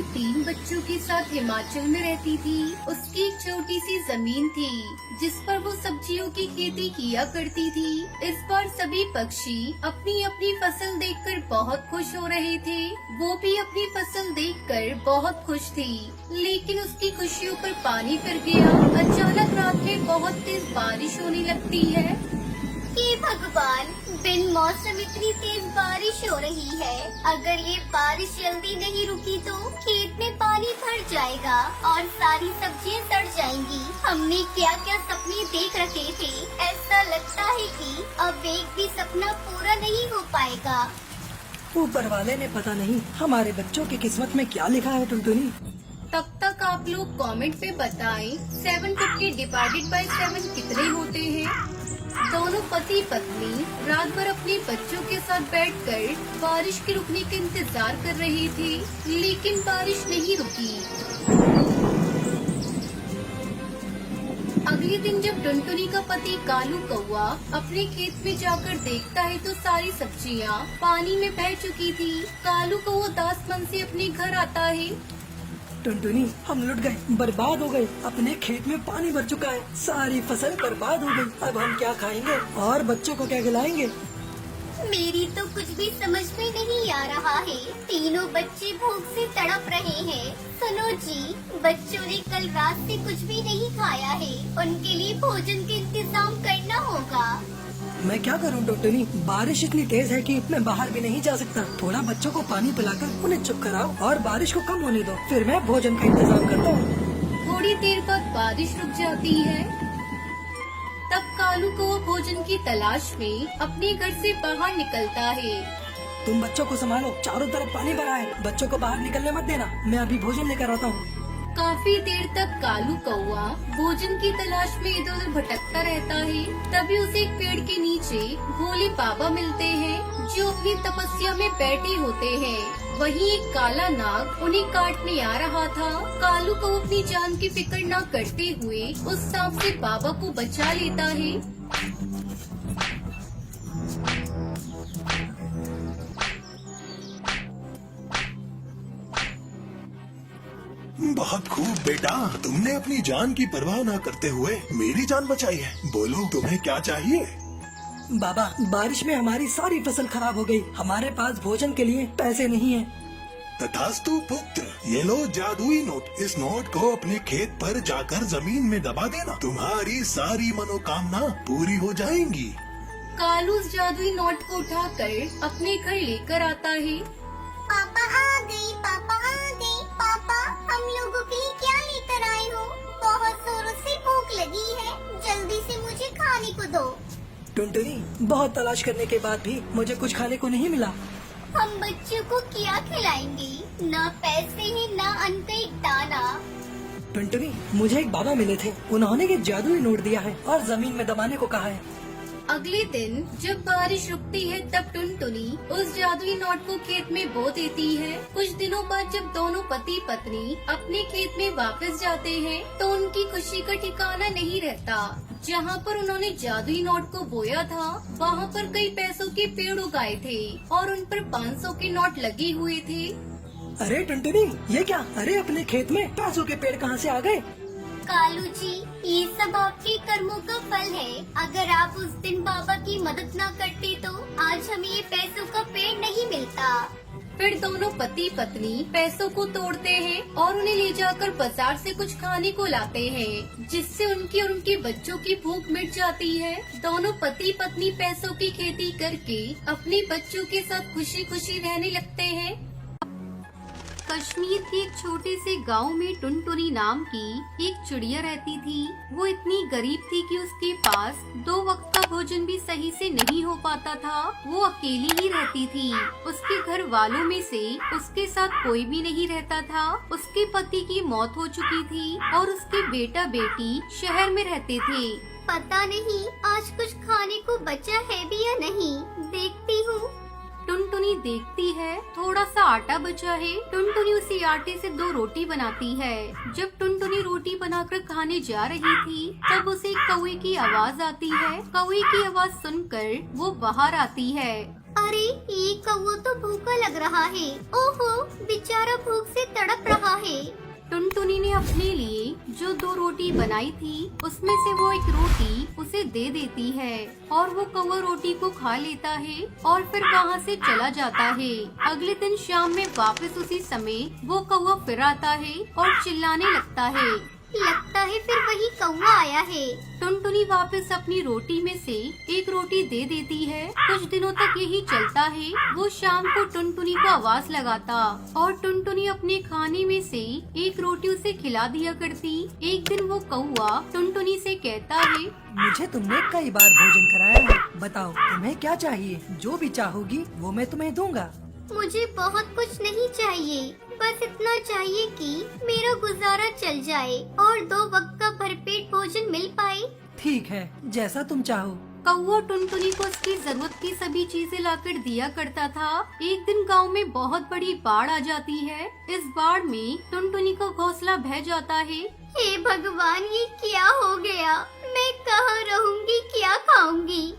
अपने 3 बच्चों के साथ हिमाचल में रहती थी। उसकी एक छोटी सी जमीन थी जिस पर वो सब्जियों की खेती किया करती थी। इस बार सभी पक्षी अपनी अपनी फसल देखकर बहुत खुश हो रहे थे। वो भी अपनी फसल देखकर बहुत खुश थी, लेकिन उसकी खुशियों पर पानी फिर गया। अचानक रात में बहुत तेज बारिश होने लगती है। हे भगवान, बिन मौसम इतनी तेज बारिश हो रही है। अगर ये बारिश जल्दी नहीं रुकी तो खेत में पानी भर जाएगा और सारी सब्जियां सड़ जाएंगी। हमने क्या क्या सपने देख रखे थे। ऐसा लगता है कि अब एक भी सपना पूरा नहीं हो पाएगा। ऊपर वाले ने पता नहीं हमारे बच्चों की किस्मत में क्या लिखा है टुनटुनी। तब तक आप लोग कमेंट पे बताएं 750 डिवाइडेड बाय 7 कितने होते हैं। दोनों पति पत्नी रात भर अपने बच्चों के साथ बैठकर बारिश के रुकने का इंतजार कर रहे थे, लेकिन बारिश नहीं रुकी। अगले दिन जब टुनटुनी का पति कालू कौआ अपने खेत में जाकर देखता है तो सारी सब्जियां पानी में बह चुकी थी। कालू कौआ उदास मन से अपने घर आता है। टुनटुनी, हम लुट गए, बर्बाद हो गए। अपने खेत में पानी भर चुका है, सारी फसल बर्बाद हो गई। अब हम क्या खाएंगे और बच्चों को क्या खिलाएंगे? मेरी तो कुछ भी समझ में नहीं आ रहा है। तीनों बच्चे भूख से तड़प रहे हैं। सुनो जी, बच्चों ने कल रात से कुछ भी नहीं खाया है। उनके लिए भोजन का इंतजाम करना होगा। मैं क्या करूं टुनटुनी, बारिश इतनी तेज है कि मैं बाहर भी नहीं जा सकता। थोड़ा बच्चों को पानी पिलाकर उन्हें चुप कराओ और बारिश को कम होने दो, फिर मैं भोजन का इंतजाम करता हूँ। थोड़ी देर बाद बारिश रुक जाती है। तब कालू को भोजन की तलाश में अपने घर से बाहर निकलता है। तुम बच्चों को संभालो, चारों तरफ पानी भरा है। बच्चों को बाहर निकलने मत देना, मैं अभी भोजन लेकर आता हूँ। काफी देर तक कालू कौआ भोजन की तलाश में इधर उधर भटकता रहता है। तभी उसे एक पेड़ के नीचे भोले बाबा मिलते हैं जो अपनी तपस्या में बैठे होते हैं। वहीं एक काला नाग उन्हें काटने आ रहा था। कालू को अपनी जान की फिक्र न करते हुए उस सांप से बाबा को बचा लेता है। बहुत खूब बेटा, तुमने अपनी जान की परवाह न करते हुए मेरी जान बचाई है। बोलो तुम्हें क्या चाहिए? बाबा, बारिश में हमारी सारी फसल खराब हो गई। हमारे पास भोजन के लिए पैसे नहीं है। तथास्तु पुत्र, ये लो जादुई नोट। इस नोट को अपने खेत पर जाकर जमीन में दबा देना, तुम्हारी सारी मनोकामना पूरी हो जाएंगी। कालू उस जादुई नोट को उठाकर अपने घर लेकर आता है। पापा आ गई, पापा आ गई। पापा, हम लोगों के लिए क्या लेकर आए हो? बहुत जोरों से भूख लगी है, जल्दी से मुझे खाने को दो। टुनटुनी, बहुत तलाश करने के बाद भी मुझे कुछ खाने को नहीं मिला। हम बच्चों को क्या खिलाएंगे? ना पैसे है, ना अन्न का एक दाना। टुनटुनी, मुझे एक बाबा मिले थे, उन्होंने ये जादुई नोट दिया है और जमीन में दबाने को कहा है। अगले दिन जब बारिश रुकती है तब टुनटुनी उस जादुई नोट को खेत में बो देती है। कुछ दिनों बाद जब दोनों पति पत्नी अपने खेत में वापस जाते हैं तो उनकी खुशी का ठिकाना नहीं रहता। जहाँ पर उन्होंने जादुई नोट को बोया था वहाँ पर कई पैसों के पेड़ उगाए थे और उन पर 500 के नोट लगे हुए थे। अरे टुनटुनी, ये क्या? अरे अपने खेत में पैसों के पेड़ कहाँ से आ गए? कालू जी, ये सब आपके कर्मों का फल है। अगर आप उस दिन बाबा की मदद न करते तो आज हमें ये पैसों का पेड़ नहीं मिलता। फिर दोनों पति पत्नी पैसों को तोड़ते हैं और उन्हें ले जाकर बाजार से कुछ खाने को लाते हैं, जिससे उनकी और उनके बच्चों की भूख मिट जाती है। दोनों पति पत्नी पैसों की खेती करके अपने बच्चों के साथ खुशी खुशी रहने लगते हैं। कश्मीर के एक छोटे से गांव में टुनटुनी नाम की एक चिड़िया रहती थी। वो इतनी गरीब थी कि उसके पास 2 वक्त का भोजन भी सही से नहीं हो पाता था। वो अकेली ही रहती थी। उसके घर वालों में से उसके साथ कोई भी नहीं रहता था। उसके पति की मौत हो चुकी थी और उसके बेटा बेटी शहर में रहते थे। पता नहीं आज कुछ खाने को बचा है भी या नहीं, देखती हूँ। टुनटुनी देखती है थोड़ा सा आटा बचा है। टुनटुनी उसी आटे से 2 रोटी बनाती है। जब टुनटुनी रोटी बनाकर खाने जा रही थी तब उसे कौवे की आवाज आती है। कौवे की आवाज सुनकर वो बाहर आती है। अरे ये कौवा तो भूखा लग रहा है। ओहो, बेचारा भूख से तड़प रहा है। टुनटुनी ने अपने लिए जो 2 रोटी बनाई थी उसमें से वो एक रोटी उसे दे देती है और वो कौवा रोटी को खा लेता है और फिर वहाँ से चला जाता है। अगले दिन शाम में वापस उसी समय वो कौवा फिर आता है और चिल्लाने लगता है। लगता है फिर वही कौवा आया है। टुनटुनी वापस अपनी रोटी में से एक रोटी दे देती है। कुछ दिनों तक यही चलता है। वो शाम को टुनटुनी को आवाज लगाता और टुनटुनी अपने खाने में से एक रोटी उसे खिला दिया करती। एक दिन वो कौवा टुनटुनी से कहता है, मुझे तुमने कई बार भोजन कराया है, बताओ तुम्हें क्या चाहिए? जो भी चाहोगी वो मैं तुम्हें दूंगा। मुझे बहुत कुछ नहीं चाहिए, बस इतना चाहिए कि मेरा गुजारा चल जाए और 2 वक्त का भरपेट भोजन मिल पाए। ठीक है, जैसा तुम चाहो। कौवा टुनटुनी को उसकी जरूरत की सभी चीजें लाकर दिया करता था। एक दिन गांव में बहुत बड़ी बाढ़ आ जाती है। इस बाढ़ में टुनटुनी का घोंसला बह जाता है। हे भगवान, ये क्या हो गया? मैं कहाँ रहूंगी, क्या खाऊंगी?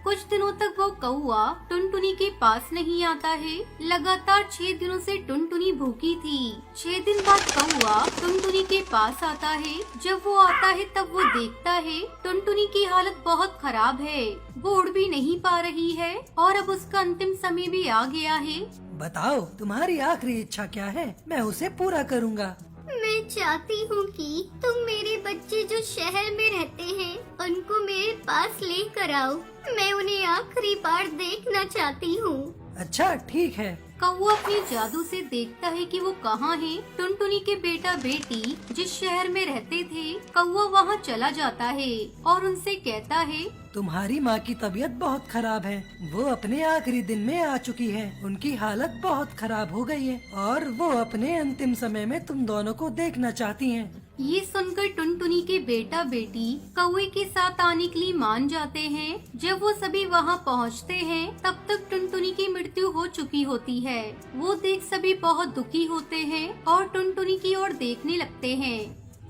कुछ दिनों तक वो कौवा टुनटुनी के पास नहीं आता है। लगातार 6 दिनों से टुनटुनी भूखी थी। 6 दिन बाद कौवा टुनटुनी के पास आता है। जब वो आता है तब वो देखता है टुनटुनी की हालत बहुत खराब है। वो उड़ भी नहीं पा रही है और अब उसका अंतिम समय भी आ गया है। बताओ तुम्हारी आखिरी इच्छा क्या है? मैं उसे पूरा करूँगा। मैं चाहती हूँ कि तुम मेरे बच्चे जो शहर में रहते हैं उनको मेरे पास लेकर आओ। मैं उन्हें आखिरी बार देखना चाहती हूँ। अच्छा ठीक है। कौवा अपने जादू से देखता है कि वो कहाँ है। टुनटुनी के बेटा बेटी जिस शहर में रहते थे, कौवा वहाँ चला जाता है और उनसे कहता है, तुम्हारी माँ की तबीयत बहुत खराब है। वो अपने आखिरी दिन में आ चुकी है। उनकी हालत बहुत खराब हो गई है और वो अपने अंतिम समय में तुम दोनों को देखना चाहती हैं। ये सुनकर टुनटुनी के बेटा बेटी कौवे के साथ आने के लिए मान जाते हैं। जब वो सभी वहाँ पहुँचते हैं तब तक टुनटुनी की मृत्यु हो चुकी होती है। वो देख सभी बहुत दुखी होते हैं और टुनटुनी की ओर देखने लगते हैं।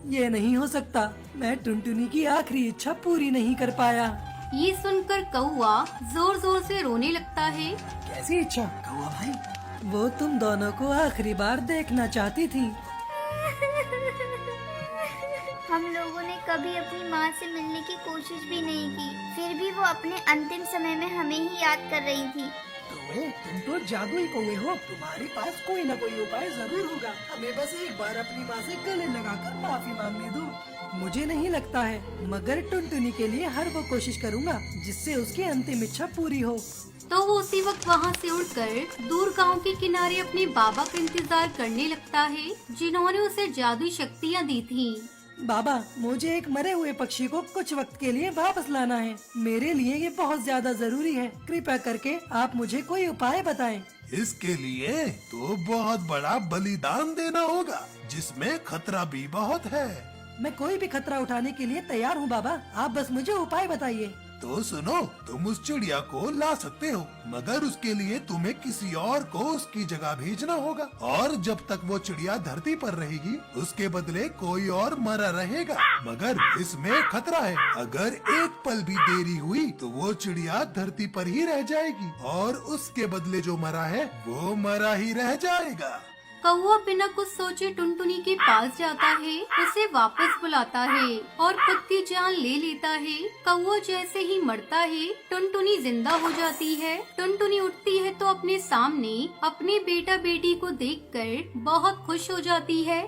ये नहीं हो सकता, मैं टुनटुनी की आखिरी इच्छा पूरी नहीं कर पाया। ये सुनकर कौवा जोर जोर से रोने लगता है। कैसी इच्छा कौवा भाई? वो तुम दोनों को आखिरी बार देखना चाहती थी। हम लोगों ने कभी अपनी माँ से मिलने की कोशिश भी नहीं की, फिर भी वो अपने अंतिम समय में हमें ही याद कर रही थी। तुम तो जादुई कौवे हो, तुम्हारे पास कोई न कोई उपाय जरूर होगा। हमें बस एक बार अपनी माँ से गले लगाकर माफी मांगने दो। मुझे नहीं लगता है, मगर टुनटुनी के लिए हर वो कोशिश करूँगा जिससे उसकी अंतिम इच्छा पूरी हो। तो वो उसी वक्त वहाँ से उड़कर दूर गांव के किनारे अपने बाबा का इंतजार करने लगता है, जिन्होंने उसे जादुई शक्तियाँ दी थी। बाबा, मुझे एक मरे हुए पक्षी को कुछ वक्त के लिए वापस लाना है। मेरे लिए ये बहुत ज्यादा जरूरी है। कृपया करके आप मुझे कोई उपाय बताएं। इसके लिए तो बहुत बड़ा बलिदान देना होगा, जिसमें खतरा भी बहुत है। मैं कोई भी खतरा उठाने के लिए तैयार हूँ बाबा, आप बस मुझे उपाय बताइए। तो सुनो, तुम उस चिड़िया को ला सकते हो, मगर उसके लिए तुम्हें किसी और को उसकी जगह भेजना होगा। और जब तक वो चिड़िया धरती पर रहेगी, उसके बदले कोई और मरा रहेगा। मगर इसमें खतरा है, अगर एक पल भी देरी हुई तो वो चिड़िया धरती पर ही रह जाएगी और उसके बदले जो मरा है वो मरा ही रह जाएगा। कौवा बिना कुछ सोचे टुनटुनी के पास जाता है, उसे वापस बुलाता है और खुद की जान ले लेता है। कौवा जैसे ही मरता है, टुनटुनी जिंदा हो जाती है। टुनटुनी उठती है तो अपने सामने अपने बेटा बेटी को देखकर बहुत खुश हो जाती है।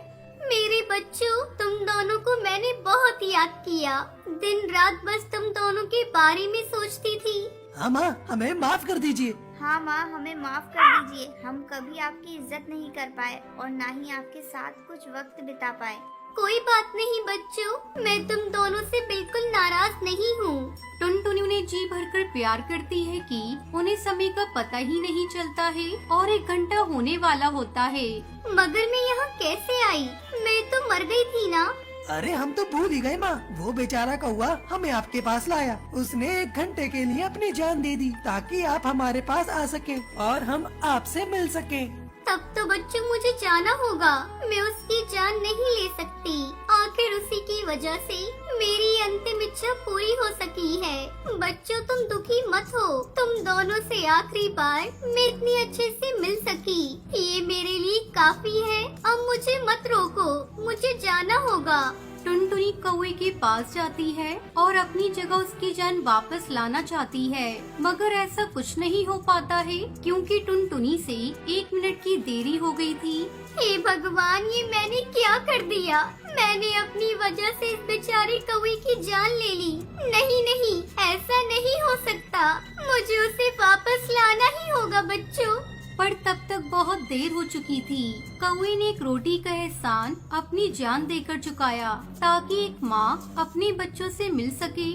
मेरे बच्चों, तुम दोनों को मैंने बहुत याद किया। दिन रात बस तुम दोनों के बारे में सोचती थी। हाँ माँ, हमें माफ कर दीजिए। हाँ माँ, हमें माफ कर दीजिए। हम कभी आपकी इज्जत नहीं कर पाए और ना ही आपके साथ कुछ वक्त बिता पाए। कोई बात नहीं बच्चों, मैं तुम दोनों से बिल्कुल नाराज नहीं हूँ। टुनटुनी उन्हें जी भरकर प्यार करती है कि उन्हें समय का पता ही नहीं चलता है और 1 घंटा होने वाला होता है। मगर मैं यहाँ कैसे आई? मैं तो मर गई थी ना। अरे हम तो भूल ही गए माँ, वो बेचारा कौवा हमें आपके पास लाया। उसने 1 घंटे के लिए अपनी जान दे दी ताकि आप हमारे पास आ सके और हम आपसे मिल सके। तब तो बच्चों मुझे जाना होगा। मैं उसकी जान नहीं ले सकती। आखिर उसी की वजह से मेरी अंतिम इच्छा पूरी हो सकी है। बच्चों तुम दुखी मत हो, तुम दोनों से आखिरी बार मैं इतनी अच्छे से मिल सकी, ये मेरे लिए काफी है। अब मुझे मत रोको, मुझे जाना होगा। टुनटुनी कौवे के पास जाती है और अपनी जगह उसकी जान वापस लाना चाहती है, मगर ऐसा कुछ नहीं हो पाता है क्योंकि टुनटुनी से 1 मिनट की देरी हो गई थी। हे भगवान, ये मैंने क्या कर दिया? मैंने अपनी वजह से इस बेचारे कौवे की जान ले ली। नहीं नहीं, ऐसा नहीं हो सकता, मुझे उसे वापस लाना ही होगा बच्चों। पर तब तक बहुत देर हो चुकी थी। कौवे ने एक रोटी का एहसान अपनी जान देकर चुकाया ताकि एक माँ अपने बच्चों से मिल सके।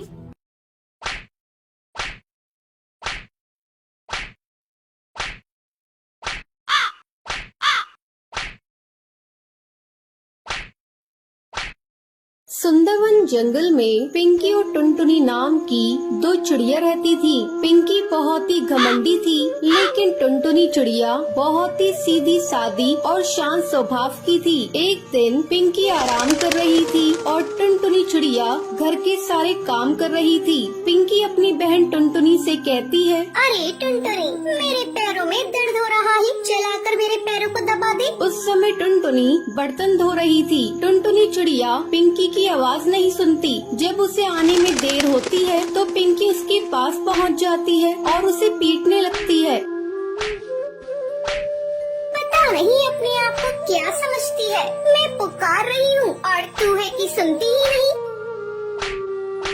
सुंदरवन जंगल में पिंकी और टुनटुनी नाम की 2 चिड़िया रहती थी। पिंकी बहुत ही घमंडी थी, लेकिन टुनटुनी चिड़िया बहुत ही सीधी सादी और शांत स्वभाव की थी। एक दिन पिंकी आराम कर रही थी और टुनटुनी चिड़िया घर के सारे काम कर रही थी। पिंकी अपनी बहन टुनटुनी से कहती है, अरे टुनटुनी, मेरे पैरों में दर्द हो रहा है, चलाकर मेरे पैरों को दबा दे। उस समय टुनटुनी बर्तन धो रही थी। टुनटुनी चिड़िया पिंकी की आवाज नहीं सुनती। जब उसे आने में देर होती है तो पिंकी उसके पास पहुंच जाती है और उसे पीटने लगती है। पता नहीं अपने आप को क्या समझती है, मैं पुकार रही हूँ और तू है कि सुनती ही नहीं।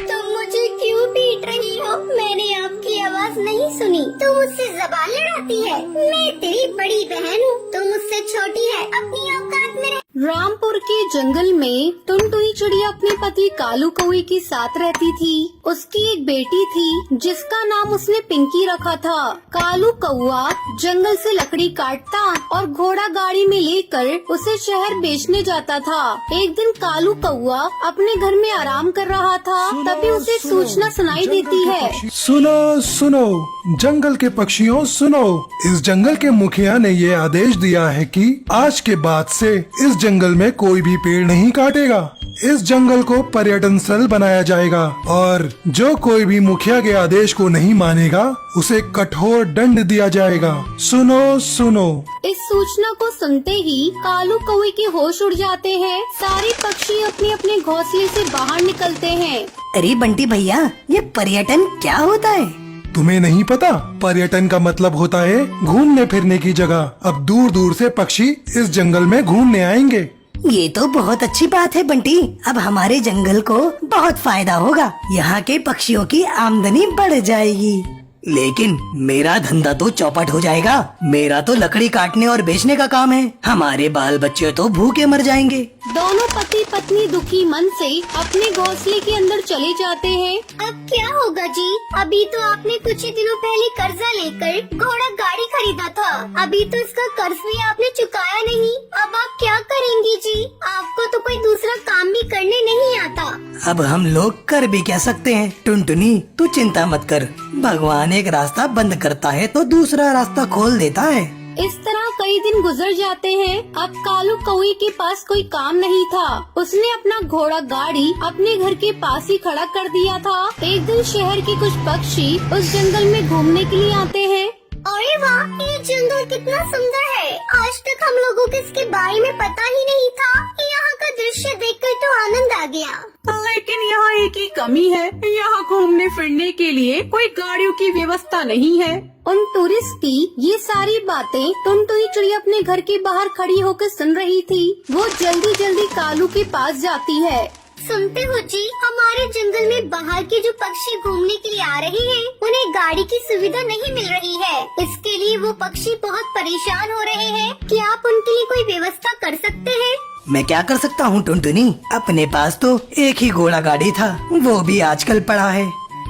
तुम मुझे क्यों पीट रही हो? मैंने आपकी आवाज नहीं सुनी। तुम मुझसे ज़बान लड़ाती है। मैं तेरी बड़ी बहन हूँ, तुम मुझसे छोटी है, अपनी औकात में रह। रामपुर के जंगल में टुनटुनी चिड़िया अपने पति कालू कौवे के साथ रहती थी। उसकी एक बेटी थी जिसका नाम उसने पिंकी रखा था। कालू कौवा जंगल से लकड़ी काटता और घोड़ा गाड़ी में लेकर उसे शहर बेचने जाता था। एक दिन कालू कौवा अपने घर में आराम कर रहा था, तभी उसे सूचना सुनाई देती है। सुनो सुनो जंगल के पक्षियों सुनो, इस जंगल के मुखिया ने ये आदेश दिया है कि आज के बाद से इस जंगल में कोई भी पेड़ नहीं काटेगा। इस जंगल को पर्यटन स्थल बनाया जाएगा और जो कोई भी मुखिया के आदेश को नहीं मानेगा उसे कठोर दंड दिया जाएगा। सुनो सुनो। इस सूचना को सुनते ही कालू कौवे के होश उड़ जाते हैं। सारे पक्षी अपने अपने घोंसले से बाहर निकलते हैं। अरे बंटी भैया, ये पर्यटन क्या होता है? तुम्हें नहीं पता? पर्यटन का मतलब होता है घूमने फिरने की जगह। अब दूर दूर से पक्षी इस जंगल में घूमने आएंगे। ये तो बहुत अच्छी बात है बंटी, अब हमारे जंगल को बहुत फायदा होगा। यहाँ के पक्षियों की आमदनी बढ़ जाएगी। लेकिन मेरा धंधा तो चौपट हो जाएगा। मेरा तो लकड़ी काटने और बेचने का काम है, हमारे बाल बच्चे तो भूखे मर जाएंगे। दोनों पति पत्नी दुखी मन से अपने घोंसले के अंदर चले जाते हैं। अब क्या होगा जी? अभी तो आपने कुछ ही दिनों पहले कर्जा लेकर घोड़ा गाड़ी खरीदा था, अभी तो इसका कर्ज भी आपने चुकाया नहीं। अब आप क्या करेंगी जी? आपको तो कोई दूसरा काम भी करने नहीं आता। अब हम लोग कर भी क्या सकते हैं? टुनटुनी तू चिंता मत कर, भगवान एक रास्ता बंद करता है तो दूसरा रास्ता खोल देता है। इस तरह कई दिन गुजर जाते हैं। अब कालू कौवे के पास कोई काम नहीं था। उसने अपना घोड़ा गाड़ी अपने घर के पास ही खड़ा कर दिया था। एक दिन शहर के कुछ पक्षी उस जंगल में घूमने के लिए आते हैं। अरे वाह, ये जंगल कितना सुंदर है। आज तक हम लोगों को इसके बारे में पता ही नहीं था। यहाँ का दृश्य देखकर तो आनंद आ गया। लेकिन यहाँ एक ही कमी है, यहाँ घूमने फिरने के लिए कोई गाड़ियों की व्यवस्था नहीं है। उन टूरिस्ट की ये सारी बातें टुनटुनी चिड़िया अपने घर के बाहर खड़ी होकर सुन रही थी। वो जल्दी जल्दी कालू के पास जाती है। सुनते हो जी, हमारे जंगल में बाहर के जो पक्षी घूमने के लिए आ रहे हैं, उन्हें गाड़ी की सुविधा नहीं मिल रही है। इसके लिए वो पक्षी बहुत परेशान हो रहे हैं। क्या आप उनके लिए कोई व्यवस्था कर सकते हैं? मैं क्या कर सकता हूँ टुनटुनी, अपने पास तो एक ही घोड़ा गाड़ी था, वो भी आजकल पड़ा है।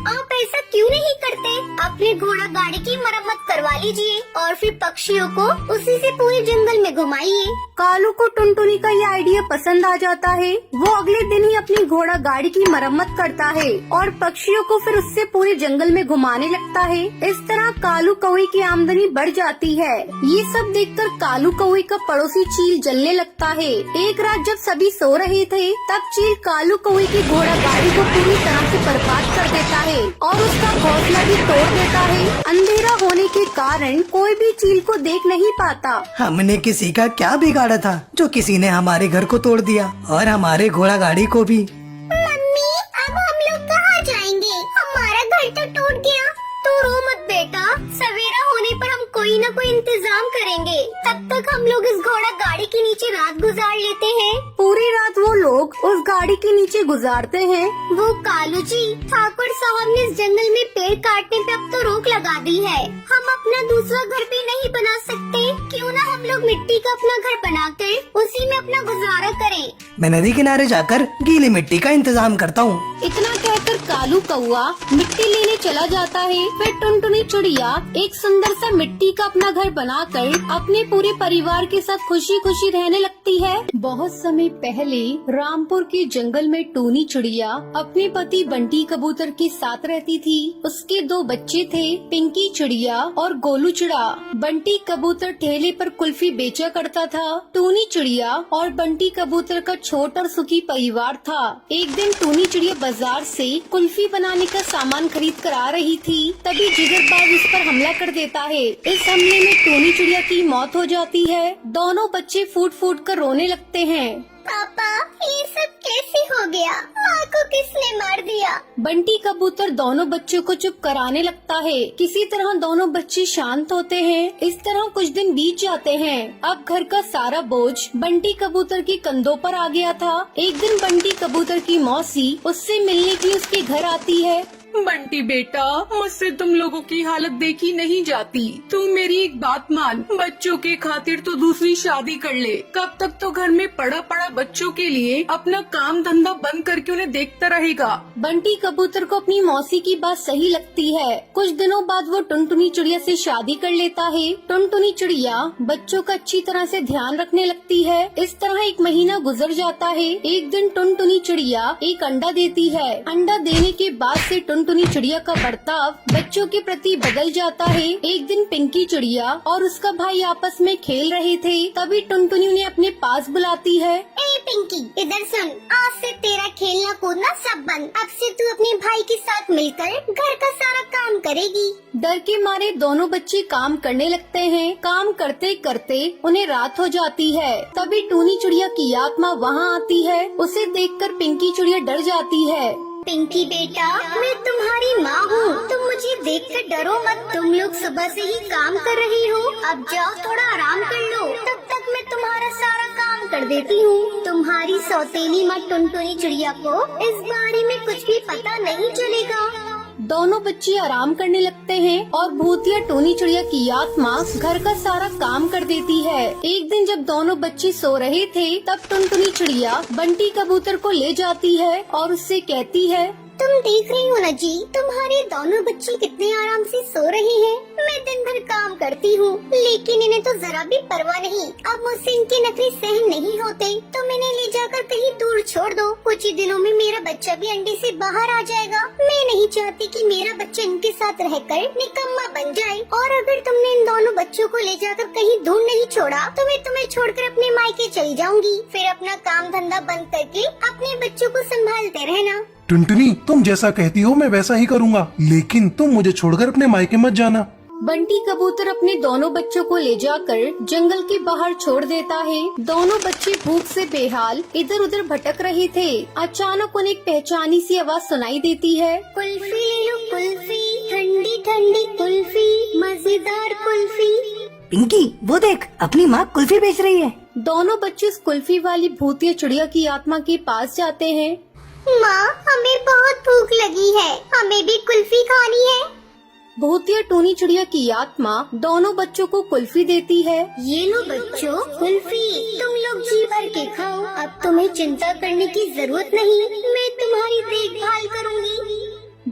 आप ऐसा क्यों नहीं करते? अपने घोड़ा गाड़ी की मरम्मत करवा लीजिए और फिर पक्षियों को उसी से पूरे जंगल में घुमाइए। कालू को टुनटुनी का ये आइडिया पसंद आ जाता है। वो अगले दिन ही अपनी घोड़ा गाड़ी की मरम्मत करता है और पक्षियों को फिर उससे पूरे जंगल में घुमाने लगता है। इस तरह कालू कौवे की आमदनी बढ़ जाती है। ये सब देखकर कालू कौवे का पड़ोसी चील जलने लगता है। एक रात जब सभी सो रहे थे तब चील कालू कौवे की घोड़ा गाड़ी को पूरी तरह से बर्बाद कर देता है और उसका घोंसला भी तोड़ देता है। अंधेरा होने के कारण कोई भी चील को देख नहीं पाता। हमने किसी का क्या बिगाड़ा था जो किसी ने हमारे घर को तोड़ दिया और हमारे घोड़ा गाड़ी को भी। मम्मी, अब हम लोग कहाँ जाएंगे? हमारा घर तो टूट गया। तू रो मत बेटा, सवेरा होने पर हम कोई न कोई इंतजाम करेंगे। तब तक हम लोग इस घोड़ा गाड़ी के नीचे रात गुजार लेते हैं। पूरी रात वो लोग उस गाड़ी के नीचे गुजारते हैं। वो कालू जी, ठाकुर साहब ने इस जंगल में पेड़ काटने पे अब तो रोक लगा दी है। हम अपना दूसरा घर भी नहीं बना सकते। क्यों ना हम लोग मिट्टी का अपना घर बनाकर उसी में अपना गुजारा करें। मैं नदी किनारे जाकर गीली मिट्टी का इंतजाम करता हूँ। इतना कहकर कालू कौवा मिट्टी लेने चला जाता है। फिर टुनटुनी चिड़िया एक सुंदर सा मिट्टी का अपना घर बनाकर अपने पूरे परिवार के साथ खुशी खुशी रहने लगती है। बहुत समय पहले रामपुर के जंगल में टूनी चिड़िया अपने पति बंटी कबूतर के साथ रहती थी। उसके 2 बच्चे थे, पिंकी चिड़िया और गोलू चिड़ा। बंटी कबूतर ठेले पर कुल्फी बेचा करता था। टूनी चिड़िया और बंटी कबूतर का छोटा और सुखी परिवार था। एक दिन टूनी चिड़िया बाजार से कुल्फी बनाने का सामान खरीद कर आ रही थी, तभी जिगरबाज उस पर हमला कर देता है। इस हमले में टूनी चिड़िया की मौत हो जाती है। दोनों बच्चे फूट फूट कर रोने लगते हैं। पापा, ये सब कैसे हो गया? माँ को किसने मार दिया? बंटी कबूतर दोनों बच्चों को चुप कराने लगता है। किसी तरह दोनों बच्चे शांत होते हैं। इस तरह कुछ दिन बीत जाते हैं। अब घर का सारा बोझ बंटी कबूतर के कंधों पर आ गया था। एक दिन बंटी कबूतर की मौसी उससे मिलने के लिए उसके घर आती है। बंटी बेटा, मुझसे तुम लोगों की हालत देखी नहीं जाती। तू मेरी एक बात मान, बच्चों के खातिर तो दूसरी शादी कर ले। कब तक तो घर में पड़ा पड़ा बच्चों के लिए अपना काम धंधा बंद करके उन्हें देखता रहेगा। बंटी कबूतर को अपनी मौसी की बात सही लगती है। कुछ दिनों बाद वो टुनटुनी चिड़िया से शादी कर लेता है। टुनटुनी चिड़िया बच्चों का अच्छी तरह से ध्यान रखने लगती है। इस तरह 1 महीना गुजर जाता है। एक दिन टुनटुनी चिड़िया एक अंडा देती है। अंडा देने के बाद से टुनटुनी चिड़िया का बर्ताव बच्चों के प्रति बदल जाता है। एक दिन पिंकी चिड़िया और उसका भाई आपस में खेल रहे थे, तभी टुनटुनी उन्हें अपने पास बुलाती है। ए पिंकी, इधर सुन। आज से तेरा खेलना कूदना सब बंद। अब से तू अपने भाई के साथ मिलकर घर का सारा काम करेगी। डर के मारे दोनों बच्चे काम करने लगते हैं। काम करते करते उन्हें रात हो जाती है। तभी टूनी चिड़िया की आत्मा वहाँ आती है। उसे देखकर पिंकी चिड़िया डर जाती है। पिंकी बेटा, मैं तुम्हारी माँ हूँ। तुम मुझे देखकर डरो मत। तुम लोग सुबह से ही काम कर रही हो। अब जाओ थोड़ा आराम कर लो। तब तक मैं तुम्हारा सारा काम कर देती हूँ। तुम्हारी सौतेली माँ टुनटुनी चिड़िया को इस बारे में कुछ भी पता नहीं चलेगा। दोनों बच्चे आराम करने लगते हैं और भूतिया टूनी चिड़िया की आत्मा घर का सारा काम कर देती है। एक दिन जब दोनों बच्चे सो रहे थे तब टुनटुनी चिड़िया बंटी कबूतर को ले जाती है और उससे कहती है, तुम देख रही हो ना जी, तुम्हारे दोनों बच्चे कितने आराम से सो रहे हैं। मैं दिन भर काम करती हूँ, लेकिन इन्हें तो जरा भी परवाह नहीं। अब मुझसे इनके नखरे सहन नहीं होते। तुम इन्हें ले जाकर कहीं दूर छोड़ दो। कुछ ही दिनों में मेरा बच्चा भी अंडे से बाहर आ जाएगा। मैं नहीं चाहती कि मेरा बच्चा इनके साथ रहकर निकम्मा बन जाए। और अगर तुमने इन दोनों बच्चों को ले जाकर कहीं दूर नहीं छोड़ा तो मैं तुम्हें छोड़कर अपने मायके चली जाऊंगी। फिर अपना काम धंधा बंद करके अपने बच्चों को संभालते रहना। टुनटुनी, तुम जैसा कहती हो मैं वैसा ही करूँगा, लेकिन तुम मुझे छोड़कर अपने मायके मत जाना। बंटी कबूतर अपने दोनों बच्चों को ले जाकर जंगल के बाहर छोड़ देता है। दोनों बच्चे भूख से बेहाल इधर उधर भटक रहे थे। अचानक उन्हें एक पहचानी सी आवाज सुनाई देती है। कुल्फी ले लो कुल्फी, ठंडी ठंडी कुल्फी, मजेदार कुल्फी। पिंकी, वो देख, अपनी माँ कुल्फी बेच रही है। दोनों बच्चे उस कुल्फी वाली भूतिया चिड़िया की आत्मा के पास जाते हैं। माँ, हमें बहुत भूख लगी है, हमें भी कुल्फी खानी है। भूतिया टूनी चिड़िया की आत्मा दोनों बच्चों को कुल्फी देती है। ये लो बच्चों, कुल्फी, तुम लोग जी भर के खाओ। अब तुम्हें चिंता करने की जरूरत नहीं, मैं तुम्हारी देखभाल करूँगी।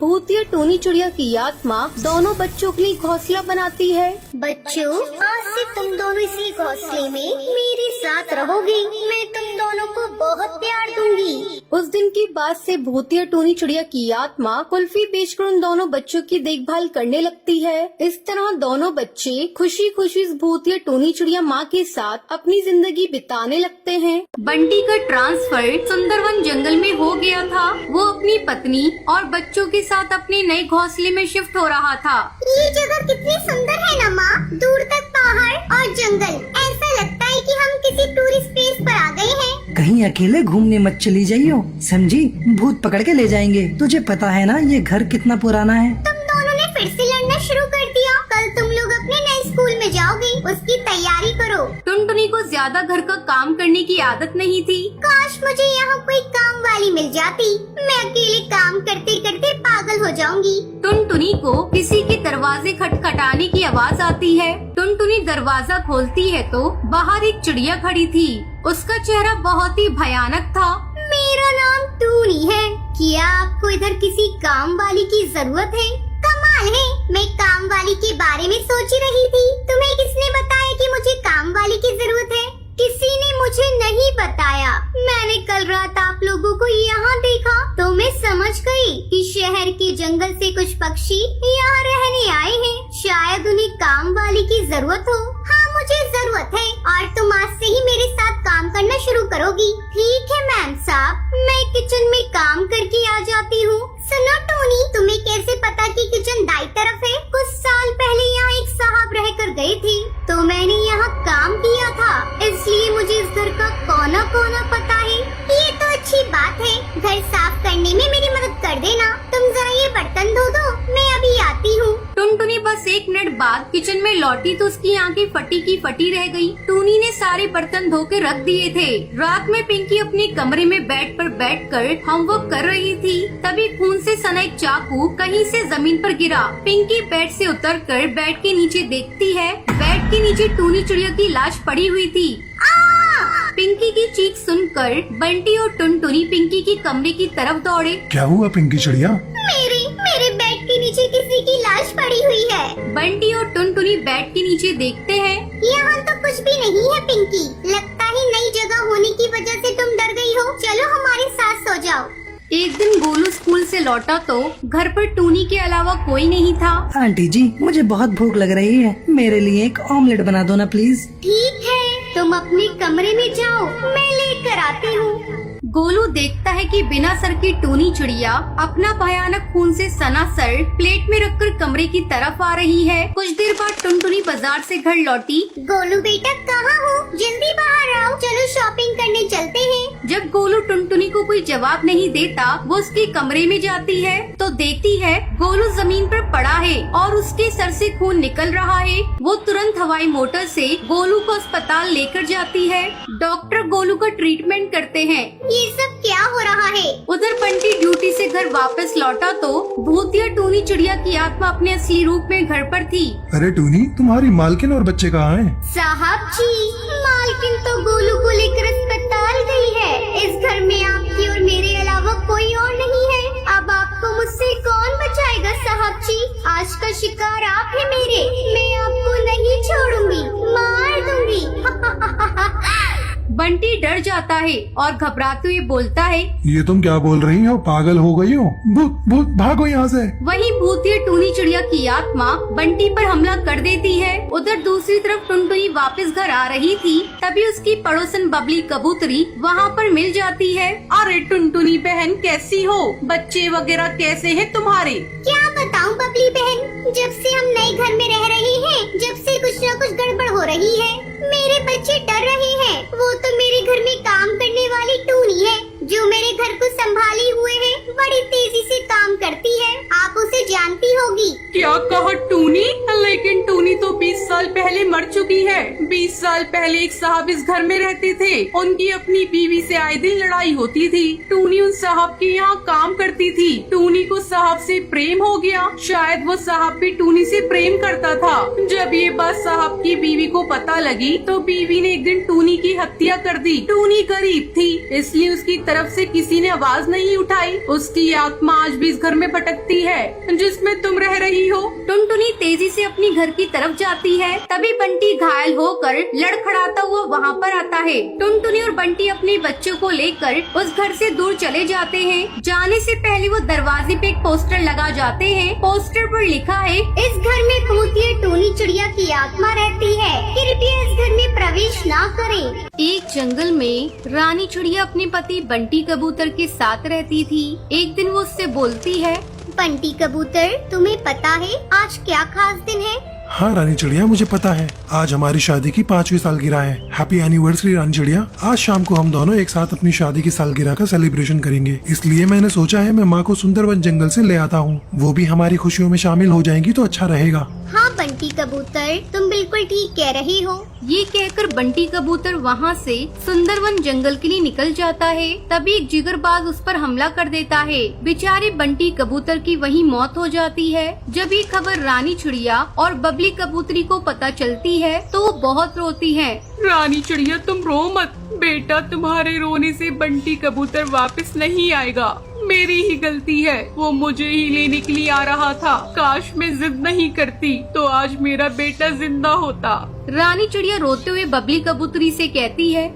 भूतिया टूनी चिड़िया की आत्मा दोनों बच्चों के लिए घोंसला बनाती है। बच्चों, आज से तुम दोनों इसी घोंसले में मेरे साथ रहोगे। मैं तुम दोनों को बहुत प्यार दूंगी। उस दिन की बात से भूतिया टूनी चिड़िया की आत्मा कुल्फी बेचकर उन दोनों बच्चों की देखभाल करने लगती है। इस तरह दोनों बच्चे खुशी खुशी इस भूतिया टूनी चिड़िया माँ के साथ अपनी जिंदगी बिताने लगते हैं। बंटी का ट्रांसफर सुंदरवन जंगल में हो गया था। वो अपनी पत्नी और बच्चों के साथ अपने नए घोंसले में शिफ्ट हो रहा था। ये जगह कितनी सुंदर है ना माँ, दूर तक पहाड़ और जंगल। ऐसा लगता है कि हम किसी टूरिस्ट प्लेस पर आ गए हैं। कहीं अकेले घूमने मत चली जाइयो, समझी? भूत पकड़ के ले जाएंगे। तुझे पता है ना ये घर कितना पुराना है। तुम दोनों ने फिर से लड़ना शुरू कर दिया। कल तुम लोग अपने नए स्कूल में जाओगे, उसकी तैयारी करो। टुनटुनी को ज्यादा घर का काम करने की आदत नहीं थी। काश मुझे यहाँ कोई काम वाली मिल जाती। मैं अकेले काम करते करते पागल हो जाऊंगी। टुनटुनी को किसी के दरवाजे खटखटाने की आवाज आती है। टुनटुनी दरवाजा खोलती है तो बाहर एक चिड़िया खड़ी थी। उसका चेहरा बहुत ही भयानक था। मेरा नाम टूनी है। क्या आपको इधर किसी काम वाली की जरूरत है? कमाल है, मैं काम वाली के बारे में सोच रही थी। तुम्हें किसने बताया कि मुझे काम वाली की जरूरत है? किसी ने मुझे नहीं बताया। मैंने कल रात आप लोगों को यहाँ देखा तो मैं समझ गई कि शहर के जंगल से कुछ पक्षी यहाँ रहने आए हैं। शायद उन्हें काम वाली की जरूरत हो। हाँ, मुझे जरूरत है और तुम आज से ही मेरे साथ काम करना शुरू करोगी। ठीक है मैम साहब, मैं किचन में काम करके आ जाती हूँ। सुनो टोनी, तुम्हें कैसे पता कि किचन दाई तरफ है? कुछ साल पहले यहाँ एक साहब रहकर गए थे तो मैंने यहाँ काम किया था, इसलिए मुझे इस घर का कोना कोना पता है। ये तो अच्छी बात है। घर साफ करने में मेरी मदद कर देना। तुम जरा ये बर्तन धो दो, मैं अभी आती हूँ। टुनटुनी बस 1 मिनट बाद किचन में लौटी तो उसकी आंखें फटी की फटी रह गई। टूनी ने सारे बर्तन धो के रख दिए थे। रात में पिंकी अपने कमरे में बेड पर बैठकर होमवर्क कर रही थी। तभी खून से सना एक चाकू कहीं से जमीन पर गिरा। पिंकी बेड से उतरकर बेड के नीचे देखती है। बेड के नीचे टूनी चिड़िया की लाश पड़ी हुई थी। पिंकी की चीख सुनकर बंटी और टुनटुनी पिंकी के कमरे की तरफ दौड़े। क्या हुआ पिंकी चिड़िया? मेरे बेड के नीचे किसी की लाश पड़ी हुई है। बंटी और टुनटुनी बेड के नीचे देखते हैं। यहाँ तो कुछ भी नहीं है पिंकी। लगता है नई जगह होने की वजह से तुम डर गई हो। चलो हमारे साथ सो जाओ। एक दिन गोलू स्कूल से लौटा तो घर पर टूनी के अलावा कोई नहीं था। आंटी जी, मुझे बहुत भूख लग रही है, मेरे लिए एक ऑमलेट बना दो ना प्लीज। ठीक है, तुम अपने कमरे में जाओ, मैं लेकर आती हूँ। गोलू देखता है कि बिना सर की टूनी चिड़िया अपना भयानक खून से सना सर प्लेट में रखकर कमरे की तरफ आ रही है। कुछ देर बाद टुनटुनी बाजार से घर लौटी। गोलू बेटा कहाँ हो? जल्दी बाहर आओ, चलो शॉपिंग करने चलते हैं। जब गोलू टुनटुनी को कोई जवाब नहीं देता, वो उसके कमरे में जाती है तो देखती है गोलू जमीन पर पड़ा है और उसके सर से खून निकल रहा है। वो तुरंत हवाई मोटर से गोलू को अस्पताल लेकर जाती है। डॉक्टर गोलू का ट्रीटमेंट करते हैं। ये सब क्या हो रहा है? उधर बंटी ड्यूटी से घर वापस लौटा तो भूतिया टूनी चिड़िया की आत्मा अपने असली रूप में घर पर थी। अरे टूनी, तुम्हारी मालकिन और बच्चे कहाँ हैं? साहब जी, मालकिन तो गोलू को लेकर अस्पताल गई है। इस घर में आपकी और मेरे अलावा कोई और नहीं है। अब आपको मुझसे कौन बचाएगा साहब जी? आज का शिकार आप है मेरे। मैं आपको नहीं छोड़ूंगी, मार दूंगी। बंटी डर जाता है और घबराते हुए बोलता है, ये तुम क्या बोल रही हो? पागल हो गई हो? भूत भूत, भागो यहाँ से। वहीं भूतिया टूनी चिड़िया की आत्मा बंटी पर हमला कर देती है। उधर दूसरी तरफ टुनटुनी वापस घर आ रही थी, तभी उसकी पड़ोसन बबली कबूतरी वहाँ पर मिल जाती है। अरे टुनटुनी बहन, कैसी हो? बच्चे वगैरह कैसे हैं तुम्हारे? क्या बताऊं बबली बहन, जब से हम नए घर में रह रहे हैं, जब से कुछ न कुछ गड़बड़ हो रही है। मेरे बच्चे डर रहे हैं। वो तो मेरे घर में काम करने वाली टूनी है, जो मेरे घर को संभाले हुए है। बड़ी तेजी से काम करती है, आप उसे जानती होगी। क्या कहा टूनी? लेकिन टूनी तो 20 साल साल पहले मर चुकी है। 20 साल पहले एक साहब इस घर में रहते थे। उनकी अपनी बीवी से आए दिन लड़ाई होती थी। टूनी उन साहब के यहाँ काम करती थी। टूनी को साहब से प्रेम हो गया। शायद वो साहब भी टूनी से प्रेम करता था। जब ये बात साहब की बीवी को पता लगी तो बीवी ने एक दिन टूनी की हत्या कर दी। टूनी गरीब थी, इसलिए उसकी तरफ से किसी ने आवाज नहीं उठाई। उसकी आत्मा आज भी इस घर में भटकती है जिसमें तुम रह रही हो। टुनटुनी तेजी से अपनी घर की तरफ जाती है। तभी बंटी घायल होकर लड़खड़ाता हुआ वहाँ पर आता है। टुनटुनी और बंटी अपने बच्चों को लेकर उस घर से दूर चले जाते हैं। जाने से पहले वो दरवाजे पे एक पोस्टर लगा जाते हैं। पोस्टर पर लिखा है, इस घर में भूतिया टूनी चिड़िया की आत्मा रहती है, कृपया इस घर में प्रवेश ना करें। एक जंगल में रानी चिड़िया अपने पति बंटी कबूतर के साथ रहती थी। एक दिन वो उससे बोलती है, बंटी कबूतर, तुम्हें पता है आज क्या खास दिन है? हाँ रानी चिड़िया, मुझे पता है। आज हमारी शादी की 5वीं सालगिरह है। हैप्पी एनिवर्सरी रानी चिड़िया। आज शाम को हम दोनों एक साथ अपनी शादी की सालगिरह का सेलिब्रेशन करेंगे। इसलिए मैंने सोचा है मैं माँ को सुंदरवन जंगल से ले आता हूँ। वो भी हमारी खुशियों में शामिल हो जाएंगी तो अच्छा रहेगा। हाँ बंटी कबूतर, तुम बिल्कुल ठीक कह रही हो। ये कहकर बंटी कबूतर वहाँ से सुंदरवन जंगल के लिए निकल जाता है। तभी एक जिगरबाज उस पर हमला कर देता है। बेचारे बंटी कबूतर की वहीं मौत हो जाती है। जब ये खबर रानी चिड़िया और बबली कबूतरी को पता चलती है तो वो बहुत रोती है। रानी चिड़िया तुम रो मत बेटा, तुम्हारे रोने से बंटी कबूतर वापस नहीं आएगा। मेरी ही गलती है, वो मुझे ही लेने के लिए आ रहा था। काश मैं जिद नहीं करती तो आज मेरा बेटा जिंदा होता। रानी चिड़िया रोते हुए बबली कबूतरी से कहती है,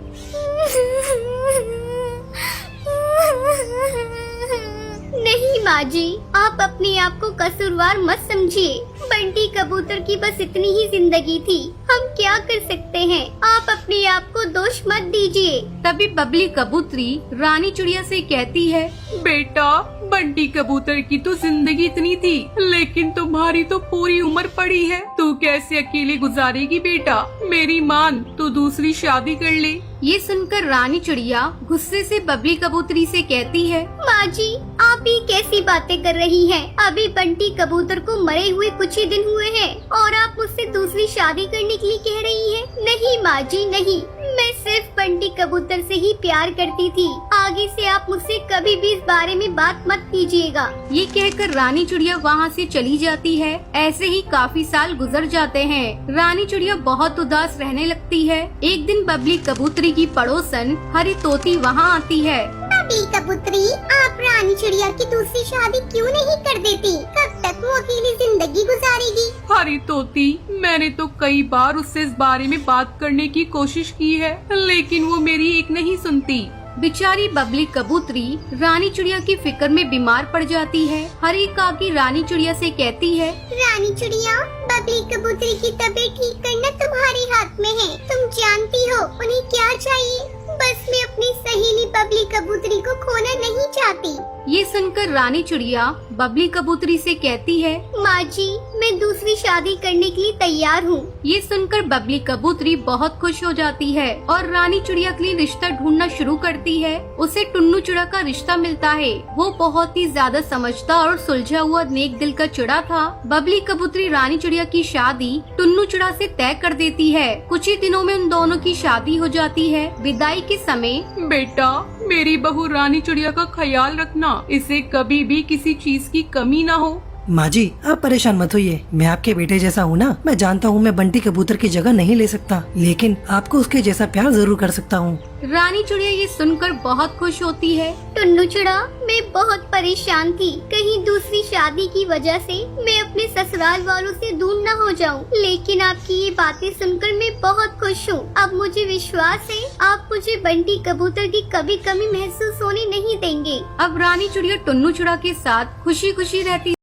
नहीं माँ जी, आप अपने आप को कसूरवार मत समझिए। बंटी कबूतर की बस इतनी ही जिंदगी थी, हम क्या कर सकते हैं। आप अपने आप को दोष मत दीजिए। तभी बबली कबूतरी रानी चिड़िया से कहती है, बेटा बंटी कबूतर की तो जिंदगी इतनी थी, लेकिन तुम्हारी तो पूरी उम्र पड़ी है। तू कैसे अकेले गुजारेगी बेटा? मेरी मान, तू दूसरी शादी कर ले। ये सुनकर रानी चिड़िया गुस्से से बबली कबूतरी से कहती है, माँ जी, आप ही कैसी बातें कर रही हैं? अभी बंटी कबूतर को मरे हुए कुछ ही दिन हुए हैं और आप मुझसे दूसरी शादी करने के लिए कह रही हैं? नहीं माँ जी नहीं, मैं सिर्फ बंटी कबूतर से ही प्यार करती थी। आगे से आप मुझसे कभी भी इस बारे में बात मत कीजिएगा। ये कहकर रानी चिड़िया वहाँ से चली जाती है। ऐसे ही काफी साल गुजर जाते हैं। रानी चिड़िया बहुत उदास रहने लगती है। एक दिन बबली कबूतरी की पड़ोसन हरी तोती वहाँ आती है। बबली कबूतरी, आप रानी चिड़िया की दूसरी शादी क्यों नहीं कर देती? कब तक वो अकेली जिंदगी गुजारेगी? हरी तोती, मैंने तो कई बार उससे इस बारे में बात करने की कोशिश की है, लेकिन वो मेरी एक नहीं सुनती। बेचारी बबली कबूतरी रानी चिड़िया की फिक्र में बीमार पड़ जाती है। हरी काकी रानी चिड़िया से कहती है, रानी चिड़िया, बबली कबूतरी की तबीयत ठीक करना तुम्हारे हाथ में है। तुम जानती हो उन्हें क्या चाहिए। बस मैं अपनी सहेली बबली कबूतरी को खोना नहीं चाहती। ये सुनकर रानी चिड़िया बबली कबूतरी से कहती है, माँ जी, मैं दूसरी शादी करने के लिए तैयार हूँ। ये सुनकर बबली कबूतरी बहुत खुश हो जाती है और रानी चिड़िया के लिए रिश्ता ढूंढना शुरू करती है। उसे टुन्नू चिड़ा का रिश्ता मिलता है। वो बहुत ही ज्यादा समझदार और सुलझा हुआ नेक दिल का चिड़ा था। बबली कबूतरी रानी चिड़िया की शादी टुन्नू चिड़ा से तय कर देती है। कुछ ही दिनों में उन दोनों की शादी हो जाती है। विदाई के समय, बेटा मेरी बहू रानी चिड़िया का ख्याल रखना, इसे कभी भी किसी चीज की कमी ना हो। माँ जी, आप परेशान मत होइए। मैं आपके बेटे जैसा हूँ ना। मैं जानता हूँ मैं बंटी कबूतर की जगह नहीं ले सकता, लेकिन आपको उसके जैसा प्यार जरूर कर सकता हूँ। रानी चिड़िया ये सुनकर बहुत खुश होती है। टुन्नू चिड़ा, मैं बहुत परेशान थी, कहीं दूसरी शादी की वजह से मैं अपने ससुराल वालों से दूर न हो जाऊं। लेकिन आपकी ये बातें सुनकर मैं बहुत खुश हूँ। अब मुझे विश्वास है आप मुझे बंटी कबूतर की कभी कमी महसूस होने नहीं देंगे। अब रानी चिड़िया टुन्नू चिड़ा के साथ खुशी खुशी रहती